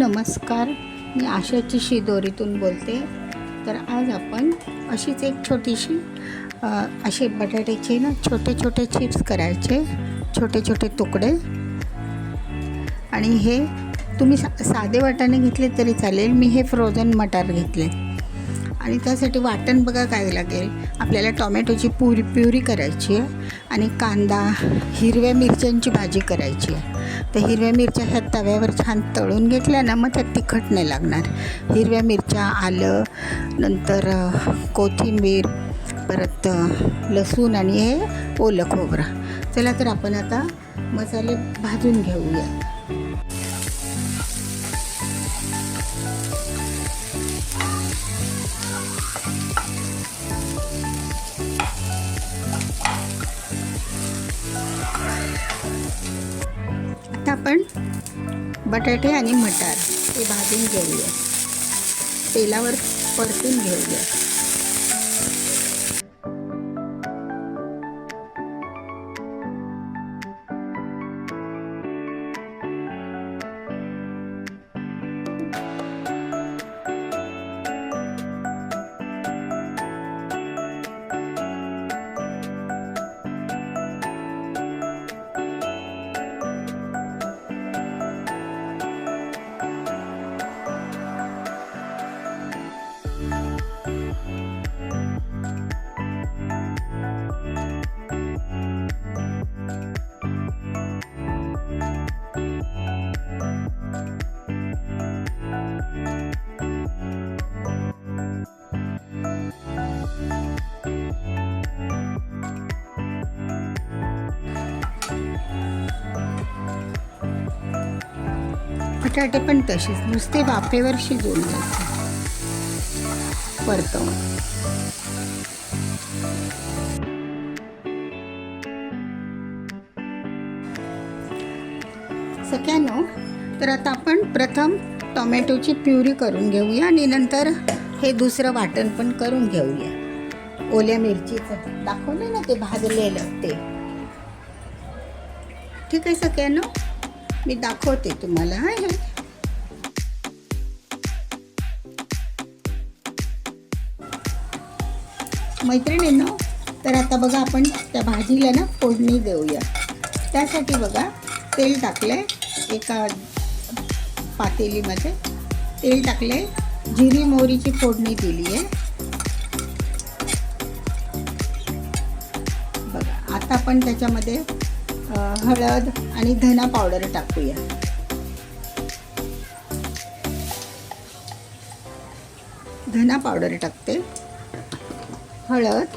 नमस्कार, मी आशाची शिदोरीतून बोलते. तर आज आपण अशीच एक छोटीशी असे बटाट्याचे ना छोटे छोटे चिप्स करायचे, छोटे छोटे तुकडे. आणि हे तुम्ही साधे वाटाणे घेतले तरी चालेल. मी हे फ्रोझन मटार घेतले. आणि त्यासाठी वाटण बघा काय लागेल. आपल्याला टोमॅटोची प्युरी करायची आहे आणि कांदा, हिरव्या मिरच्यांची भाजी करायची आहे. तर हिरव्या मिरच्या ह्या तव्यावर छान तळून घेतल्या ना, मग त्यात तिखट नाही लागणार. हिरव्या मिरच्या, आलं, नंतर कोथिंबीर, परत लसूण आणि हे ओलं खोबरं. चला तर आपण आता मसाले भाजून घेऊया. आता आपण बटाटे आणि मटार हे भाजून घेऊया, तेलावर परतून घेऊया. बटाटे पण तसेच नुसते वाफेवर शिजवून घ्यायचे, परतवून. सगळ्यांनो, तर आता आपण प्रथम टोमॅटोची प्युरी करून घेऊया आणि नंतर हे दुसरं वाटण पण करून घेऊया. ओल्या मिरचीचं दाखवलं ना, ते भाजलेलं ते. ठीक आहे सगळ्यांनो, मी दाखवते तुम्हाला. हे मैत्रिणींनो, तर आता बघा आपण त्या भाजीला ना फोडणी देऊया. त्यासाठी बघा तेल टाकलं आहे, एका पातेलीमध्ये तेल टाकलं आहे, जिरी मोहरीची फोडणी दिली आहे. बघा आता आपण त्याच्यामध्ये हळद आणि धना पावडर टाकूया. धना पावडर टाकते, हळद,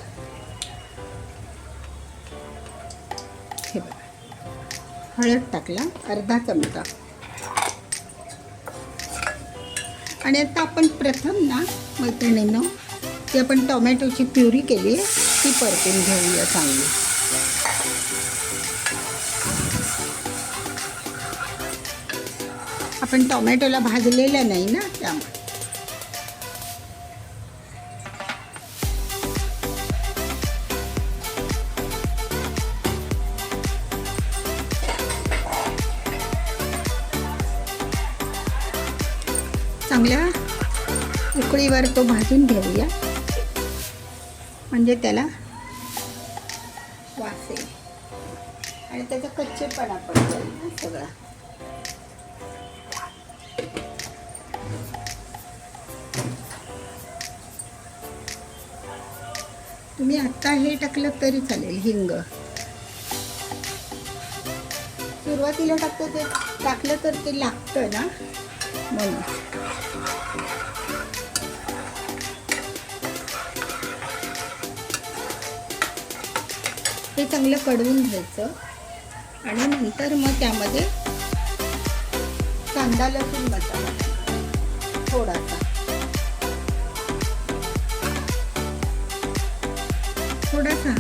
हे बघा हळद टाकला अर्धा चमचा. आणि आता आपण प्रथम ना मैत्रिणींनो, ती आपण टोमॅटोची प्युरी केली आहे ती परतून घेऊया चांगली. आपण टोमॅटोला भाजलेलं नाही ना, त्यामुळे. चांगल्या उकळीवर तो भाजून घेऊया, म्हणजे त्याला वास येईल आणि त्याचा कच्चेपणा पण जाईल ना सगळा. तुम्ही आत्ता हे टाकलं तरी चालेल. हिंग सुरुवातीला टाकलं तर ते लागतं ना, म्हणून. हे चांगलं कडवून घ्यायचं आणि नंतर मग त्यामध्ये कांदा लसूण मसाला थोडासा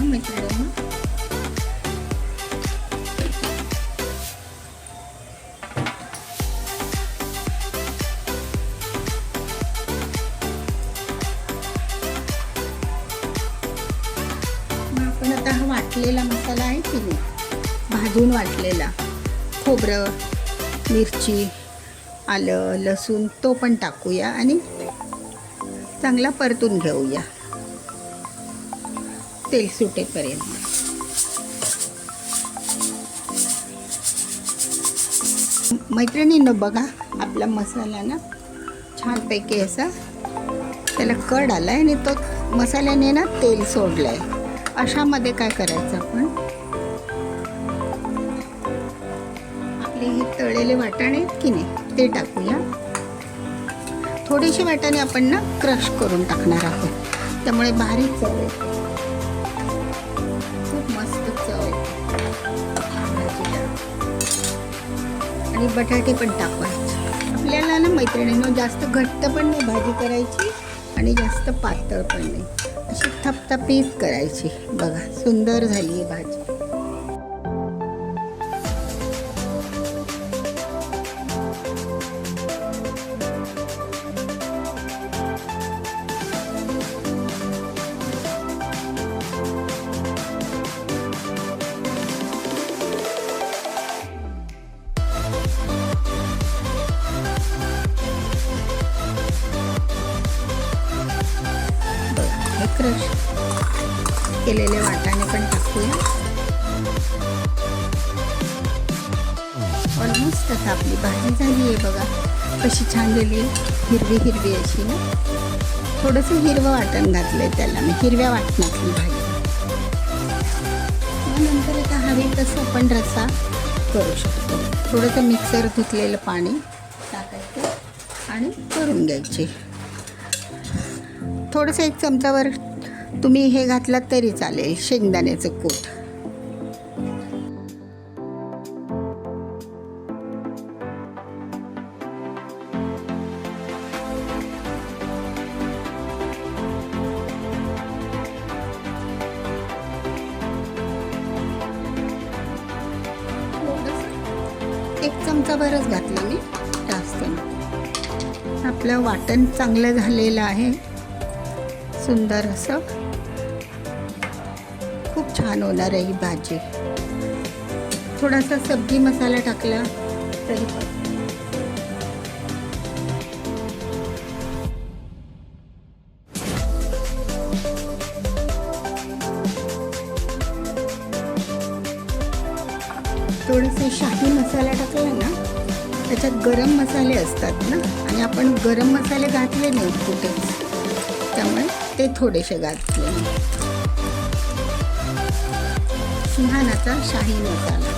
मैत्रिणींनो. मग आपण आता हा वाटलेला मसाला आहे की नाही, भाजून वाटलेला खोबरं, मिरची, आलं लसूण तो पण टाकूया आणि चांगला परतून घेऊया तेल सुटेपर्यंत. मैत्रिणींनो बघा, आपला मसाला ना छानपैकी असा त्याला कड आला आहे आणि तो मसाल्याने ना तेल सोडलं आहे. अशामध्ये काय करायचं, आपण आपले हे तळलेले वाटाणे आहेत की नाही ते टाकूया. थोडेसे वाटाणे आपण ना क्रश करून टाकणार आहोत, त्यामुळे भारी चव आहे, खूप मस्त चव आहे भाजीला. आणि बटाटे पण टाकायचे. आपल्याला ना मैत्रिणींनो जास्त घट्ट पण नाही भाजी करायची आणि जास्त पातळ पण नाही, अशी थपथपीत करायची. बघा सुंदर झाली आहे भाजी. क्रश केलेले वाटाणे पण टाकूया. ऑलमोस्ट आता आपली भाजी झाली आहे. बघा कशी छान झाली आहे, हिरवी हिरवी अशी ना. थोडंसं हिरवं वाटण घातलं आहे त्याला मी, हिरव्या वाटणातली भाजी. मग नंतर आता हवी तसं आपण रस्सा करू शकतो. थोडंसं मिक्सर धुतलेलं पाणी टाकायचं आणि करून घ्यायचे. थोडंसं 1 चमचावर तुम्ही हे घातलात तरी चालेल, शेंगदाण्याचं कूट. थोडंसं 1 चमचाभरच घातलं मी, जास्त नाही. आपलं वाटण चांगलं झालेलं आहे, सुंदर असं. खूप छान होणार आहे ही भाजी. थोडासा सब्जी मसाला टाकला तरी पण. थोडंसं शाही मसाला टाकला ना, त्याच्यात गरम मसाले असतात ना, आणि आपण गरम मसाले घातले नाही कुठेच, त्यामुळे ते थोडेसे घातले. सुहानाचा शाही मसाला.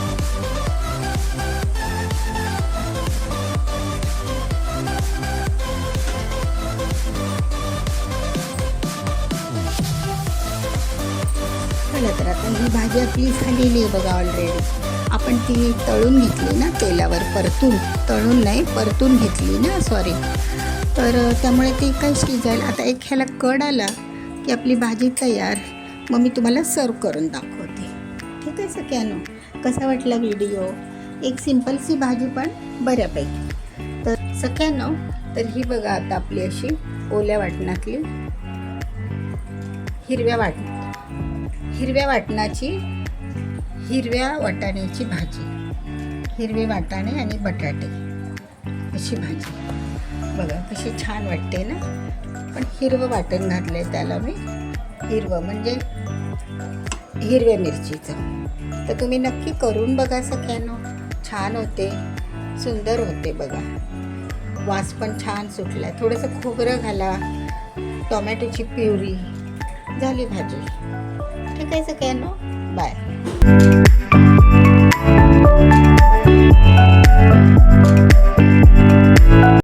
चला तर आता ही भाजी आपली झालेली आहे बघा ऑलरेडी. आपण ती तळून घेतली ना तेलावर, तळून नाही परतून घेतली ना, सॉरी. तर त्यामुळे ती काय शिजायला. आता एक ह्याला कड आला की आपली भाजी तयार. मग मी तुम्हाला सर्व करून दाखवते. ठीक आहे सगळ्यांनो, कसा वाटला व्हिडिओ? एक सिंपलशी भाजी पण बऱ्यापैकी. तर सगळ्यांनो, तर ही बघा आता आपली अशी ओल्या वाटणातली हिरव्या वाटणाची हिरव्या वाटाण्याची भाजी. हिरवे वाटाणे आणि बटाटे अशी भाजी. बघा कशी छान वाटते ना. पण हिरवं वाटण घातलं आहे त्याला मी, हिरवं म्हणजे हिरव्या मिरचीचं. तर तुम्ही नक्की करून बघा सगळ्यांनो, छान होते, सुंदर होते. बघा वास पण छान सुटला. थोडंसं खोबरं घाला, टोमॅटोची प्युरी, झाली भाजी. ठीक आहे सगळ्यांनो, बाय.